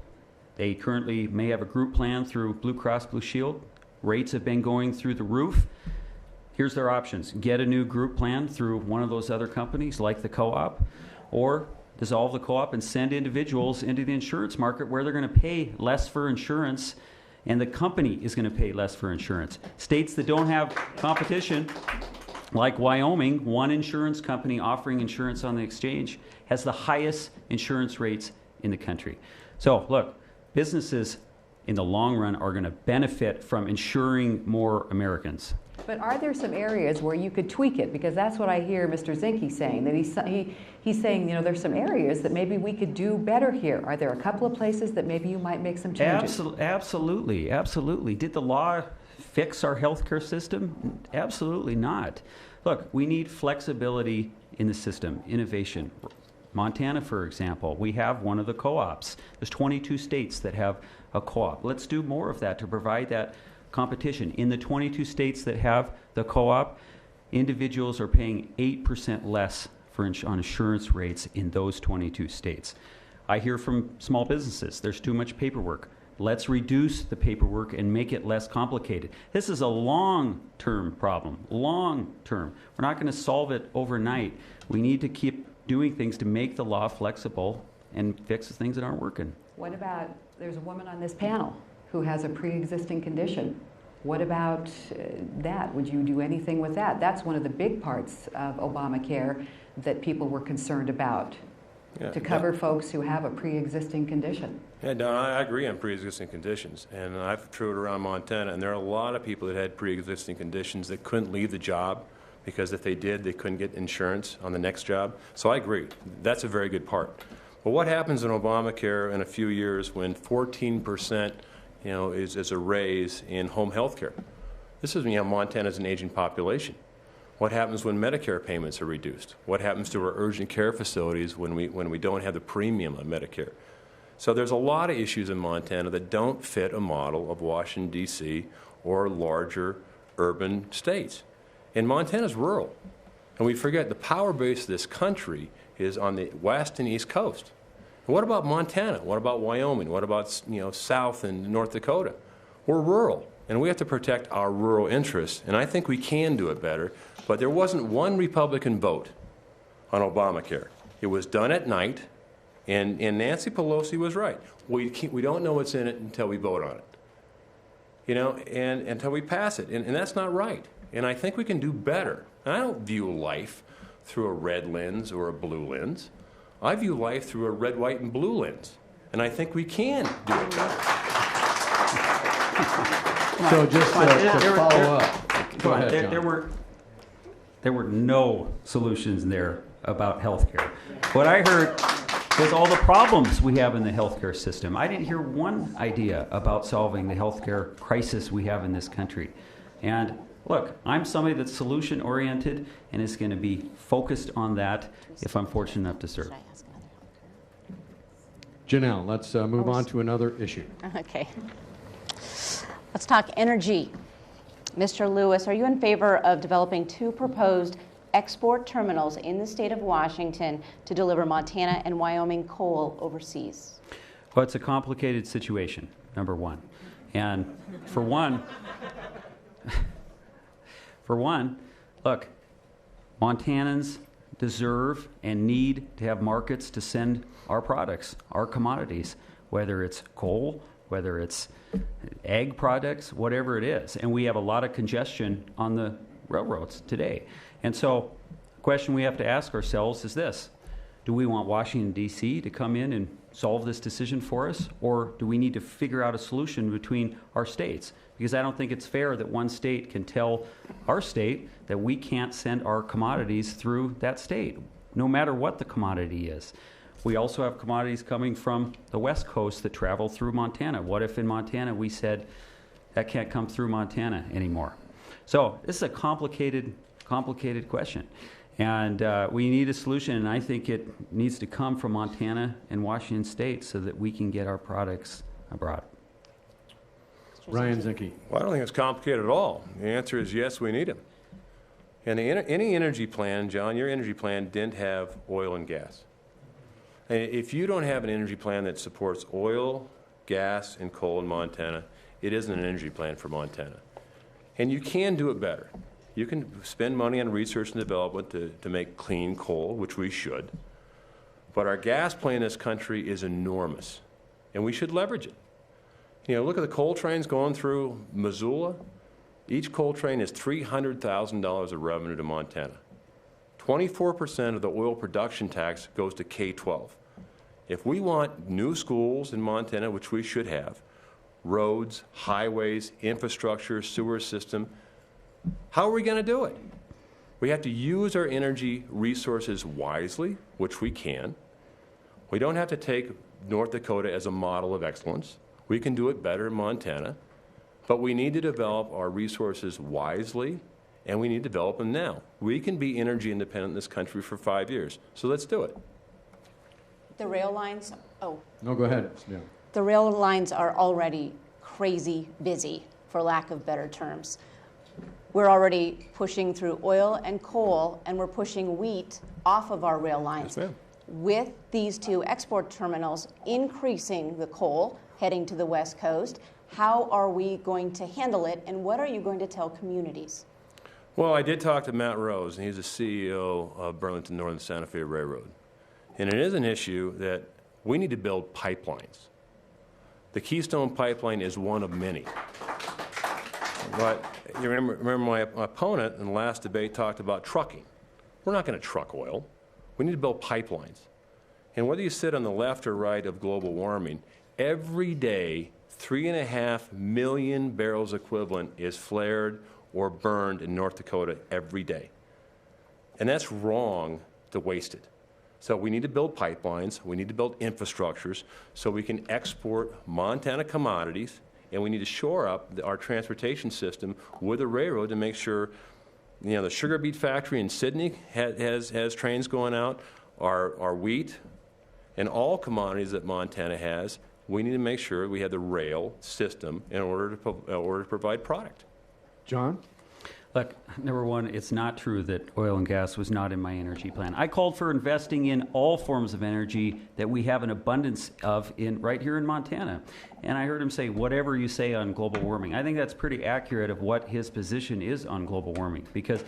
they currently may have a group plan through Blue Cross Blue Shield. Rates have been going through the roof. Here's their options: get a new group plan through one of those other companies like the Co-op, or dissolve the Co-op and send individuals into the insurance market where they're going to pay less for insurance, and the company is going to pay less for insurance. States that don't have competition, like Wyoming, one insurance company offering insurance on the exchange has the highest insurance rates in the country. So look, businesses in the long run are going to benefit from insuring more Americans. But are there some areas where you could tweak it? Because that's what I hear Mr. Zinke saying, that he's saying, there's some areas that maybe we could do better here. Are there a couple of places that maybe you might make some changes? Absolutely. Did the law fix our healthcare system? Absolutely not. Look, we need flexibility in the system, innovation. Montana, for example, we have one of the co-ops. There's 22 states that have a co-op. Let's do more of that to provide that competition. In the 22 states that have the co-op, individuals are paying 8% less on insurance rates in those 22 states. I hear from small businesses, there's too much paperwork. Let's reduce the paperwork and make it less complicated. This is a long-term problem, long-term. We're not going to solve it overnight. We need to keep doing things to make the law flexible and fix the things that aren't working. What about, there's a woman on this panel who has a pre-existing condition. What about that? Would you do anything with that? That's one of the big parts of Obamacare that people were concerned about, to cover folks who have a pre-existing condition. Yeah, Don, I agree on pre-existing conditions, and I've toured around Montana, and there are a lot of people that had pre-existing conditions that couldn't leave the job because if they did, they couldn't get insurance on the next job. So I agree. That's a very good part. But what happens in Obamacare in a few years when 14% is a raise in home health care? This is, Montana's an aging population. What happens when Medicare payments are reduced? What happens to our urgent care facilities when we don't have the premium on Medicare? So there's a lot of issues in Montana that don't fit a model of Washington, D.C. or larger urban states. And Montana's rural. And we forget the power base of this country is on the west and east coast. And what about Montana? What about Wyoming? What about, South and North Dakota? We're rural, and we have to protect our rural interests. And I think we can do it better. But there wasn't one Republican vote on Obamacare. It was done at night, and Nancy Pelosi was right. We don't know what's in it until we vote on it, and until we pass it. And that's not right. And I think we can do better. And I don't view life through a red lens or a blue lens. I view life through a red, white, and blue lens. And I think we can do it better. So just to follow up, go ahead, John. There were no solutions there about health care. What I heard was all the problems we have in the healthcare system. I didn't hear one idea about solving the healthcare crisis we have in this country. And look, I'm somebody that's solution-oriented and is going to be focused on that if I'm fortunate enough to serve. Janelle, let's move on to another issue. Okay. Let's talk energy. Mr. Lewis, are you in favor of developing 2 proposed export terminals in the state of Washington to deliver Montana and Wyoming coal overseas? Well, it's a complicated situation, number one. And for one, look, Montanans deserve and need to have markets to send our products, our commodities, whether it's coal, whether it's ag products, whatever it is. And we have a lot of congestion on the railroads today. And so the question we have to ask ourselves is this: do we want Washington, D.C. to come in and solve this decision for us, or do we need to figure out a solution between our states? Because I don't think it's fair that one state can tell our state that we can't send our commodities through that state, no matter what the commodity is. We also have commodities coming from the West Coast that travel through Montana. What if in Montana we said that can't come through Montana anymore? So this is a complicated question. And we need a solution, and I think it needs to come from Montana and Washington State so that we can get our products abroad. Ryan Zinke. Well, I don't think it's complicated at all. The answer is yes, we need them. And any energy plan, John, your energy plan didn't have oil and gas. And if you don't have an energy plan that supports oil, gas, and coal in Montana, it isn't an energy plan for Montana. And you can do it better. You can spend money on research and development to make clean coal, which we should. But our gas plan in this country is enormous, and we should leverage it. Look at the coal trains going through Missoula. Each coal train is $300,000 of revenue to Montana. 24% of the oil production tax goes to K-12. If we want new schools in Montana, which we should have, roads, highways, infrastructure, sewer system, how are we going to do it? We have to use our energy resources wisely, which we can. We don't have to take North Dakota as a model of excellence. We can do it better in Montana. But we need to develop our resources wisely, and we need to develop them now. We can be energy independent in this country for 5 years. So let's do it. The rail lines, No, go ahead. Yeah. the rail lines are already crazy busy, for lack of better terms. We're already pushing through oil and coal, and we're pushing wheat off of our rail lines. Yes, ma'am. With these 2 export terminals increasing the coal heading to the West Coast, how are we going to handle it, and what are you going to tell communities? Well, I did talk to Matt Rose, and he's the CEO of Burlington Northern Santa Fe Railroad. And it is an issue that we need to build pipelines. The Keystone Pipeline is one of many. But you remember my opponent in the last debate talked about trucking. We're not going to truck oil. We need to build pipelines. And whether you sit on the left or right of global warming, every day 3.5 million barrels equivalent is flared or burned in North Dakota every day. And that's wrong to waste it. So we need to build pipelines, we need to build infrastructures so we can export Montana commodities, and we need to shore up our transportation system with a railroad to make sure the sugar beet factory in Sydney has trains going out, our wheat, and all commodities that Montana has. We need to make sure we have the rail system in order to provide product. John? Look, number one, it's not true that oil and gas was not in my energy plan. I called for investing in all forms of energy that we have an abundance of right here in Montana. And I heard him say, whatever you say on global warming. I think that's pretty accurate of what his position is on global warming. Because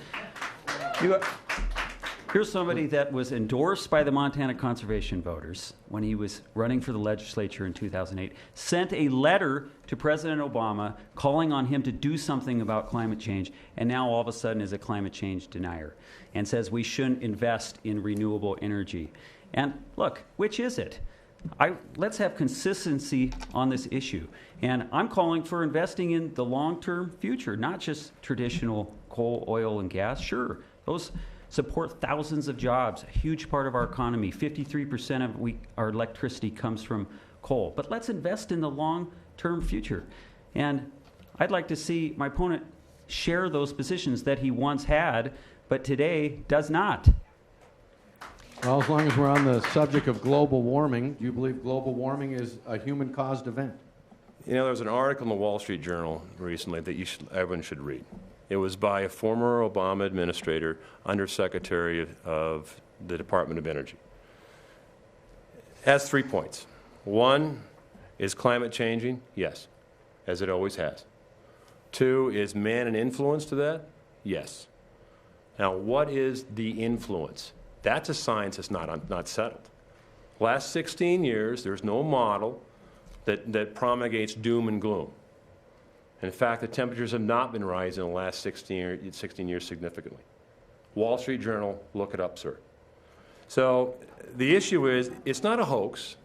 here's somebody that was endorsed by the Montana conservation voters when he was running for the legislature in 2008, sent a letter to President Obama calling on him to do something about climate change, and now all of a sudden is a climate change denier and says we shouldn't invest in renewable energy. And look, which is it? Let's have consistency on this issue. And I'm calling for investing in the long-term future, not just traditional coal, oil, and gas. Sure, those support thousands of jobs, a huge part of our economy. 53% of our electricity comes from coal. But let's invest in the long-term future. And I'd like to see my opponent share those positions that he once had, but today does not. Well, as long as we're on the subject of global warming, do you believe global warming is a human-caused event? There was an article in the Wall Street Journal recently that everyone should read. It was by a former Obama administrator, Undersecretary of the Department of Energy. It has 3 points. One, is climate changing? Yes, as it always has. 2, is man an influence to that? Yes. Now, what is the influence? That's a science that's not settled. Last 16 years, there's no model that promulgates doom and gloom. In fact, the temperatures have not been rising in the last 16 years significantly. Wall Street Journal, look it up, sir. So the issue is, it's not a hoax,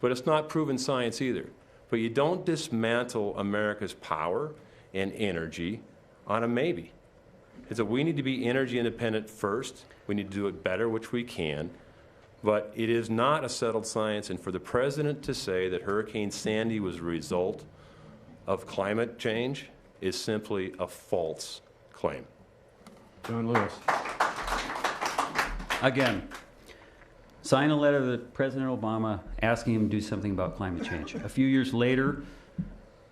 but it's not proven science either. But you don't dismantle America's power and energy on a maybe. It's that we need to be energy independent first. We need to do it better, which we can. But it is not a settled science. And for the president to say that Hurricane Sandy was a result of climate change is simply a false claim. John Lewis. Again, sign a letter to President Obama asking him to do something about climate change. A few years later,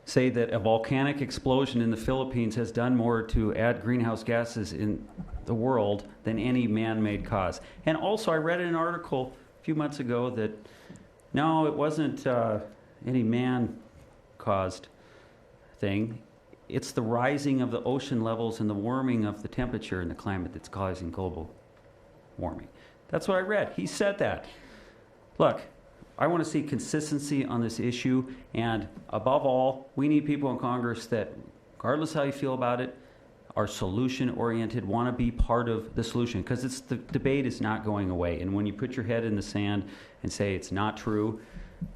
say that a volcanic explosion in the Philippines has done more to add greenhouse gases in the world than any man-made cause. And also, I read in an article a few months ago that, no, it wasn't any man-caused thing. It's the rising of the ocean levels and the warming of the temperature and the climate that's causing global warming. That's what I read. He said that. Look, I want to see consistency on this issue, and above all, we need people in Congress that, regardless how you feel about it, are solution-oriented, want to be part of the solution, because the debate is not going away. And when you put your head in the sand and say it's not true,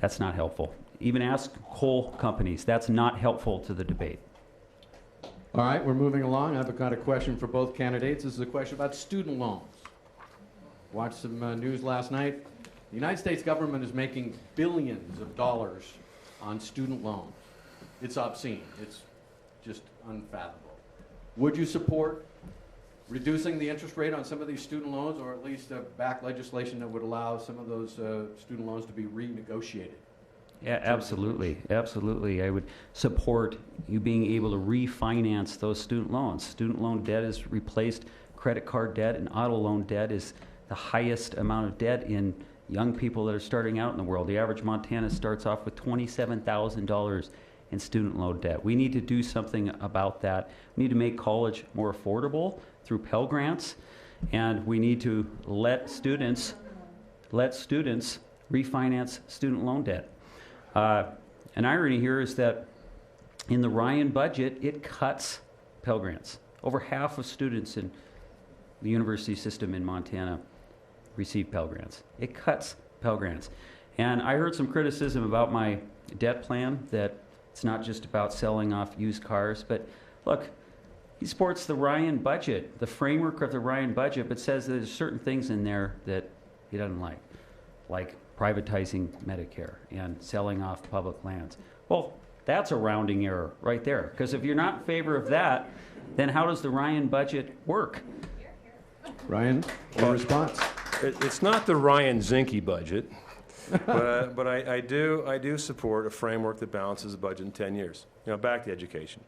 that's not helpful. Even ask coal companies. That's not helpful to the debate. All right, we're moving along. I've got a question for both candidates. This is a question about student loans. Watched some news last night. The United States government is making billions of dollars on student loans. It's obscene. It's just unfathomable. Would you support reducing the interest rate on some of these student loans, or at least back legislation that would allow some of those student loans to be renegotiated? Yeah, absolutely. Absolutely. I would support you being able to refinance those student loans. Student loan debt is replaced credit card debt, and auto loan debt is the highest amount of debt in young people that are starting out in the world. The average Montana starts off with $27,000 in student loan debt. We need to do something about that. We need to make college more affordable through Pell Grants, and we need to let students refinance student loan debt. An irony here is that in the Ryan budget, it cuts Pell Grants. Over half of students in the university system in Montana receive Pell Grants. It cuts Pell Grants. And I heard some criticism about my debt plan, that it's not just about selling off used cars, but look, he supports the Ryan budget, the framework of the Ryan budget, but says there's certain things in there that he doesn't like privatizing Medicare and selling off public lands. Well, that's a rounding error right there, because if you're not in favor of that, then how does the Ryan budget work? Ryan, your response? It's not the Ryan Zinke budget, but I do support a framework that balances the budget in 10 years. Back to education.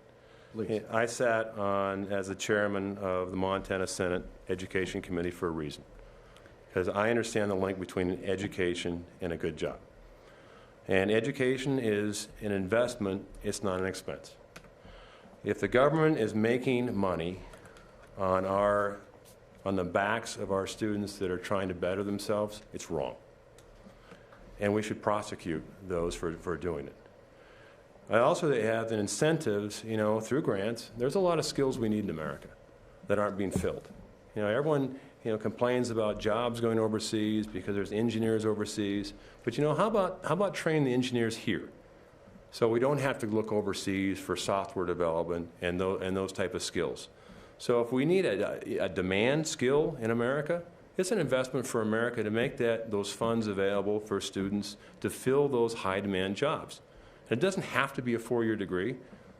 Please. I sat on as the chairman of the Montana Senate Education Committee for a reason, because I understand the link between education and a good job. And education is an investment, it's not an expense. If the government is making money on the backs of our students that are trying to better themselves, it's wrong. And we should prosecute those for doing it. I also have the incentives, through grants. There's a lot of skills we need in America that aren't being filled. Everyone, complains about jobs going overseas because there's engineers overseas. But how about training the engineers here, so we don't have to look overseas for software development and those type of skills. So if we need a demand skill in America, it's an investment for America to make those funds available for students to fill those high demand jobs. It doesn't have to be a 4-year degree.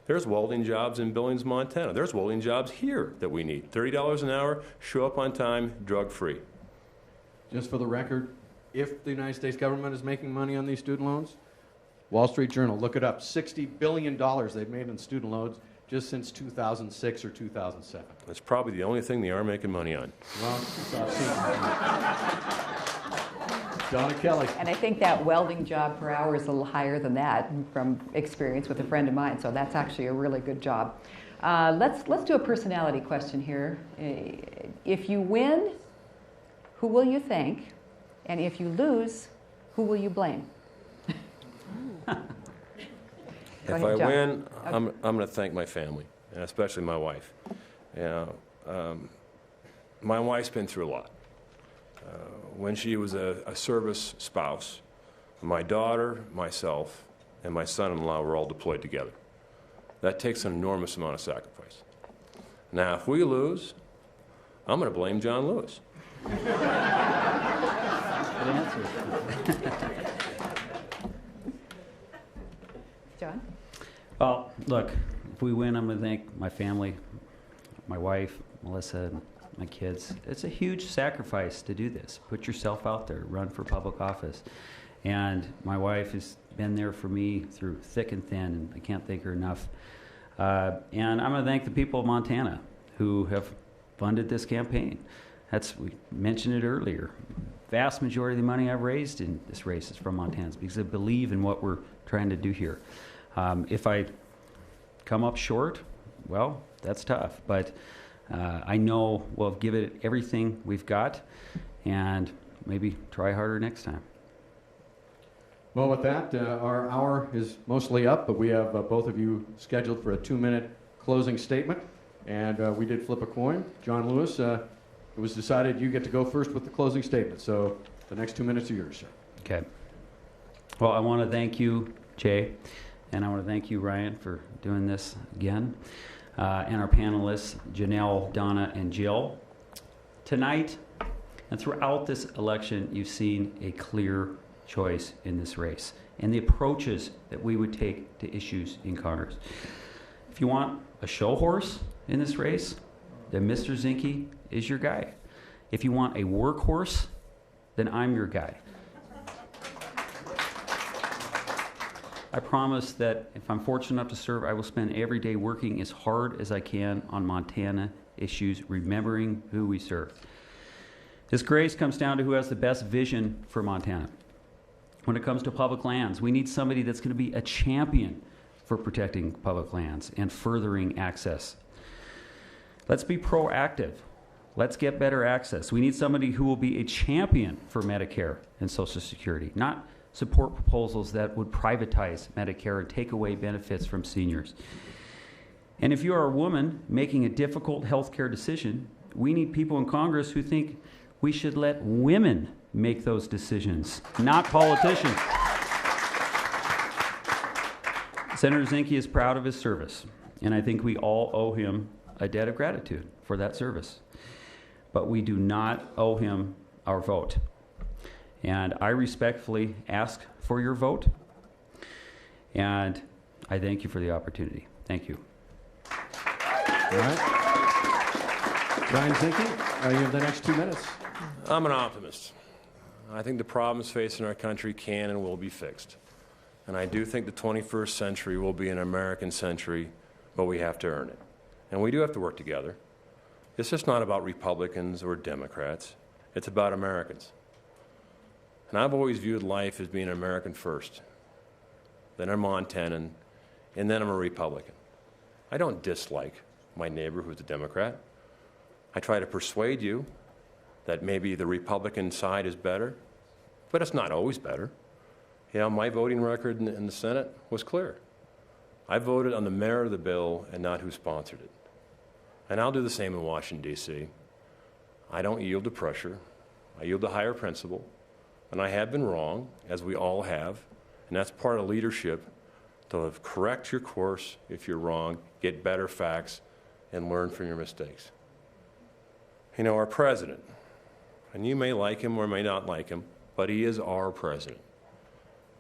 There's welding jobs in Billings, Montana. There's welding jobs here that we need. $30 an hour, show up on time, drug-free. Just for the record, if the United States government is making money on these student loans, Wall Street Journal, look it up, $60 billion they've made in student loans just since 2006 or 2007. That's probably the only thing they are making money on. Well, Donna Kelly. And I think that welding job per hour is a little higher than that from experience with a friend of mine, so that's actually a really good job. Let's do a personality question here. If you win, who will you thank? And if you lose, who will you blame? If I win, I'm going to thank my family, and especially my wife. My wife's been through a lot. When she was a service spouse, my daughter, myself, and my son-in-law were all deployed together. That takes an enormous amount of sacrifice. Now, if we lose, I'm going to blame John Lewis. Good answer. John? Well, look, if we win, I'm going to thank my family, my wife, Melissa, and my kids. It's a huge sacrifice to do this. Put yourself out there, run for public office. And my wife has been there for me through thick and thin, and I can't thank her enough. And I'm going to thank the people of Montana who have funded this campaign. We mentioned it earlier. Vast majority of the money I've raised in this race is from Montanans because I believe in what we're trying to do here. If I come up short, well, that's tough. But I know we'll give it everything we've got and maybe try harder next time. Well, with that, our hour is mostly up, but we have both of you scheduled for a 2-minute closing statement. And we did flip a coin. John Lewis, it was decided you get to go first with the closing statement. So the next 2 minutes are yours, sir. Okay. Well, I want to thank you, Jay, and I want to thank you, Ryan, for doing this again. And our panelists, Janelle, Donna, and Jill. Tonight and throughout this election, you've seen a clear choice in this race and the approaches that we would take to issues in Congress. If you want a show horse in this race, then Mr. Zinke is your guy. If you want a workhorse, then I'm your guy. I promise that if I'm fortunate enough to serve, I will spend every day working as hard as I can on Montana issues, remembering who we serve. This race comes down to who has the best vision for Montana. When it comes to public lands, we need somebody that's going to be a champion for protecting public lands and furthering access. Let's be proactive. Let's get better access. We need somebody who will be a champion for Medicare and Social Security, not support proposals that would privatize Medicare and take away benefits from seniors. And if you are a woman making a difficult health care decision, we need people in Congress who think we should let women make those decisions, not politicians. Senator Zinke is proud of his service, and I think we all owe him a debt of gratitude for that service. But we do not owe him our vote. And I respectfully ask for your vote, and I thank you for the opportunity. Thank you. All right. Ryan Zinke, you have the next 2 minutes. I'm an optimist. I think the problems facing our country can and will be fixed. And I do think the 21st century will be an American century, but we have to earn it. And we do have to work together. It's just not about Republicans or Democrats. It's about Americans. And I've always viewed life as being American first, then a Montanan, and then I'm a Republican. I don't dislike my neighbor who's a Democrat. I try to persuade you that maybe the Republican side is better, but it's not always better. You know, my voting record in the Senate was clear. I voted on the merit of the bill and not who sponsored it. And I'll do the same in Washington, D.C. I don't yield to pressure. I yield to higher principle. And I have been wrong, as we all have. And that's part of leadership, to correct your course if you're wrong, get better facts, and learn from your mistakes. You know, our president, and you may like him or may not like him, but he is our president.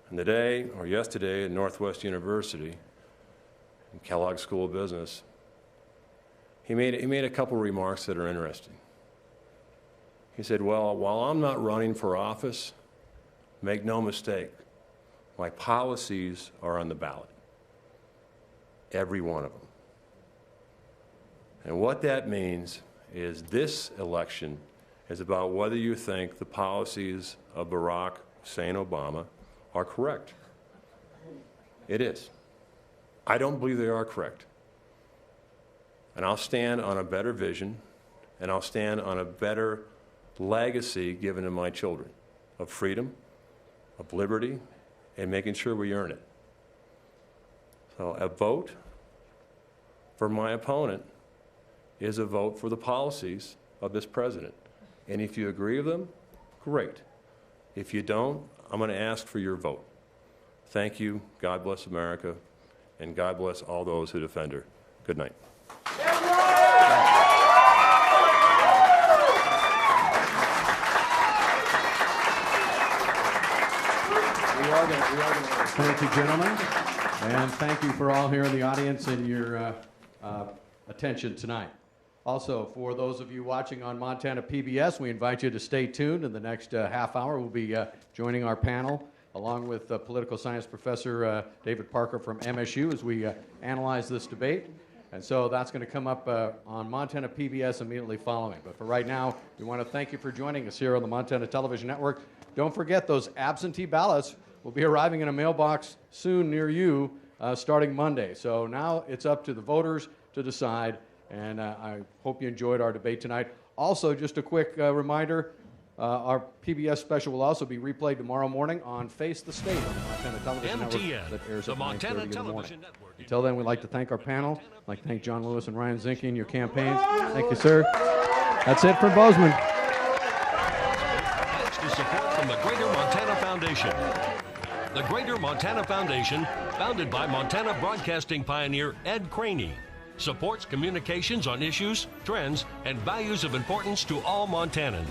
And today, or yesterday, at Northwest University, in Kellogg School of Business, he made a couple remarks that are interesting. He said, well, while I'm not running for office, make no mistake, my policies are on the ballot. Every one of them. And what that means is this election is about whether you think the policies of Barack Hussein Obama are correct. It is. I don't believe they are correct. And I'll stand on a better vision, and I'll stand on a better legacy given to my children of freedom, of liberty, and making sure we earn it. So a vote for my opponent is a vote for the policies of this president. And if you agree with them, great. If you don't, I'm going to ask for your vote. Thank you. God bless America. And God bless all those who defend her. Good night. Thank you, gentlemen. And thank you for all here in the audience and your attention tonight. Also, for those of you watching on Montana PBS, we invite you to stay tuned. In the next half hour, we'll be joining our panel along with political science professor David Parker from MSU as we analyze this debate. And so that's going to come up on Montana PBS immediately following. But for right now, we want to thank you for joining us here on the Montana Television Network. Don't forget, those absentee ballots will be arriving in a mailbox soon near you starting Monday. So now it's up to the voters to decide. And I hope you enjoyed our debate tonight. Also, just a quick reminder, our PBS special will also be replayed tomorrow morning on Face the State on the Montana Television Network that airs at 9:30 in the morning. Until then, we'd like to thank our panel. I'd like to thank John Lewis and Ryan Zinke and your campaigns. Thank you, sir. That's it from Bozeman. Thanks to support from the Greater Montana Foundation. The Greater Montana Foundation, founded by Montana broadcasting pioneer Ed Craney, supports communications on issues, trends, and values of importance to all Montanans.